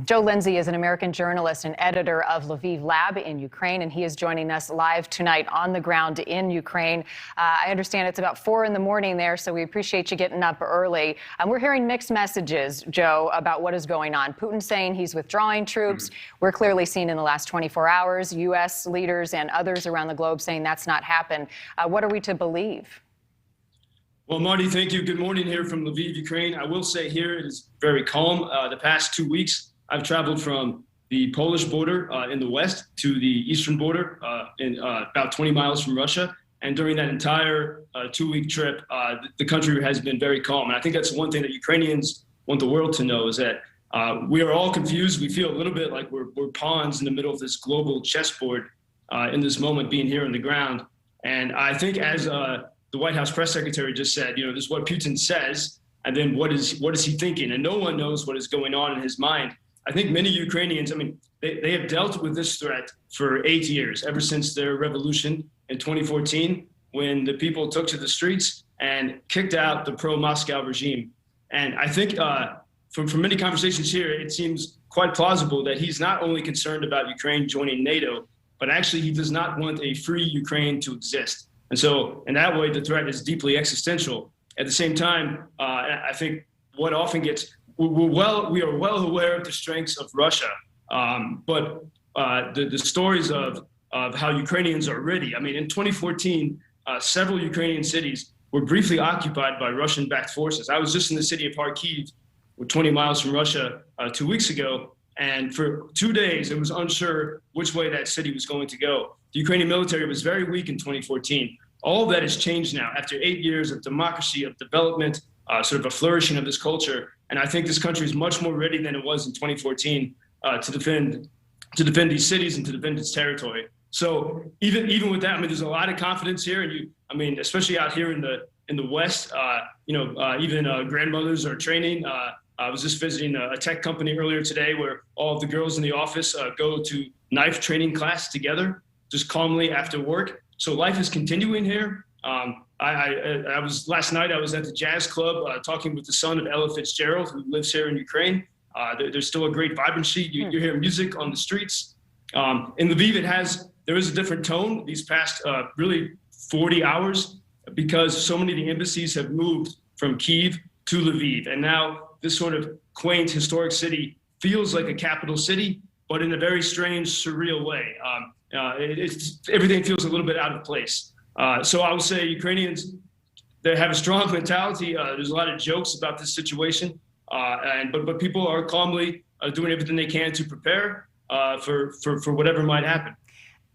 Joe Lindsay is an American journalist and editor of Lviv Lab in Ukraine, and he is joining us live tonight on the ground in Ukraine. I understand it's about 4 in the morning there, so we appreciate you getting up early. We're hearing mixed messages, Joe, about what is going on. Putin saying he's withdrawing troops. We're clearly seeing in the last 24 hours, U.S. leaders and others around the globe saying that's not happened. What are we to believe? Well, Marty, thank you. Good morning here from Lviv, Ukraine. I will say here it is very calm. The past 2 weeks, I've traveled from the Polish border in the west to the eastern border in about 20 miles from Russia. And during that entire 2-week trip, the country has been very calm. And I think that's one thing that Ukrainians want the world to know is that we are all confused. We feel a little bit like we're pawns in the middle of this global chessboard in this moment being here on the ground. And I think as the White House press secretary just said, you know, this is what Putin says, and then what is he thinking? And no one knows what is going on in his mind. I think many Ukrainians, I mean, they have dealt with this threat for 8 years, ever since their revolution in 2014, when the people took to the streets and kicked out the pro-Moscow regime. And I think from many conversations here, it seems quite plausible that he's not only concerned about Ukraine joining NATO, but actually he does not want a free Ukraine to exist. And so in that way, the threat is deeply existential. At the same time, I think what often gets, we are well aware of the strengths of Russia, but the stories of how Ukrainians are ready. I mean, in 2014, several Ukrainian cities were briefly occupied by Russian-backed forces. I was just in the city of Kharkiv, 20 miles from Russia, 2 weeks ago. And for 2 days, it was unsure which way that city was going to go. The Ukrainian military was very weak in 2014. All of that has changed now after 8 years of democracy, of development, sort of a flourishing of this culture. And I think this country is much more ready than it was in 2014 to defend these cities and to defend its territory. So even with that, I mean, there's a lot of confidence here. And I mean, especially out here in the West, even grandmothers are training. I was just visiting a tech company earlier today where all of the girls in the office go to knife training class together, just calmly after work. So life is continuing here. Last night I was at the jazz club talking with the son of Ella Fitzgerald, who lives here in Ukraine. There's still a great vibrancy. You hear music on the streets. In Lviv, there is a different tone these past really 40 hours because so many of the embassies have moved from Kyiv to Lviv. And now this sort of quaint historic city feels like a capital city, but in a very strange, surreal way. Everything feels a little bit out of place. So I would say Ukrainians, they have a strong mentality. There's a lot of jokes about this situation, but people are calmly doing everything they can to prepare for whatever might happen.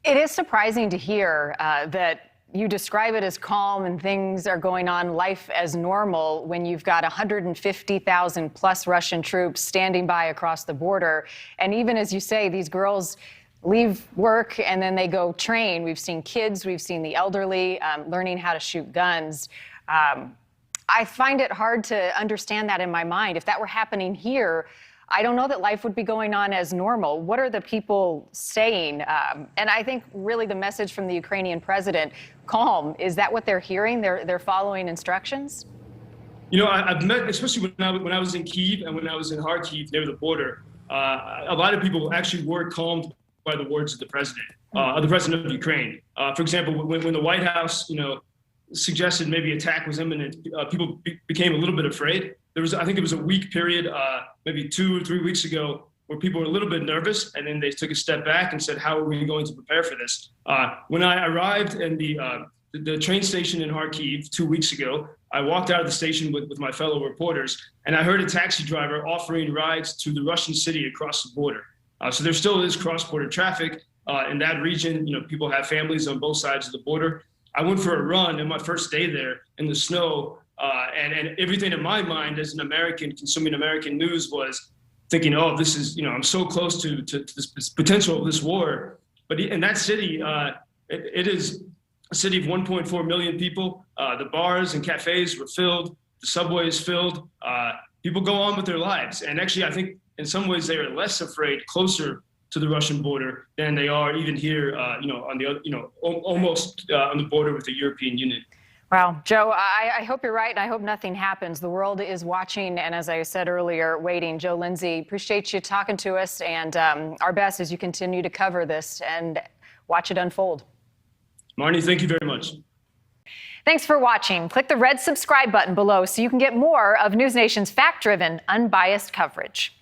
It is surprising to hear that you describe it as calm and things are going on, life as normal, when you've got 150,000 plus Russian troops standing by across the border. And even as you say, these girls leave work and then they go train. We've seen kids, we've seen the elderly learning how to shoot guns. I find it hard to understand that in my mind. If that were happening here, I don't know that life would be going on as normal. What are the people saying? And I think really the message from the Ukrainian president, calm, is that what they're hearing? They're following instructions? You know, I've met, especially when I was in Kyiv and when I was in Kharkiv near the border, a lot of people actually were calmed by the words of the president of Ukraine. For example, when the White House, suggested maybe attack was imminent, people became a little bit afraid. I think it was a week period, maybe 2 or 3 weeks ago, where people were a little bit nervous, and then they took a step back and said, how are we going to prepare for this? When I arrived in the train station in Kharkiv 2 weeks ago, I walked out of the station with my fellow reporters, and I heard a taxi driver offering rides to the Russian city across the border. So there still is cross-border traffic in that region. People have families on both sides of the border. I went for a run in my first day there in the snow, and everything in my mind as an American consuming American news was thinking, oh, this is, I'm so close to this potential of this war. But in that city, it is a city of 1.4 million people. The bars and cafes were filled. The subway is filled. People go on with their lives. And actually, I think in some ways they are less afraid closer to the Russian border than they are even here, on the, almost on the border with the European Union. Wow, Joe, I hope you're right, and I hope nothing happens. The world is watching, and as I said earlier, waiting. Joe Lindsay, appreciate you talking to us, and our best as you continue to cover this and watch it unfold. Marnie, thank you very much. Thanks for watching. Click the red subscribe button below so you can get more of NewsNation's fact-driven, unbiased coverage.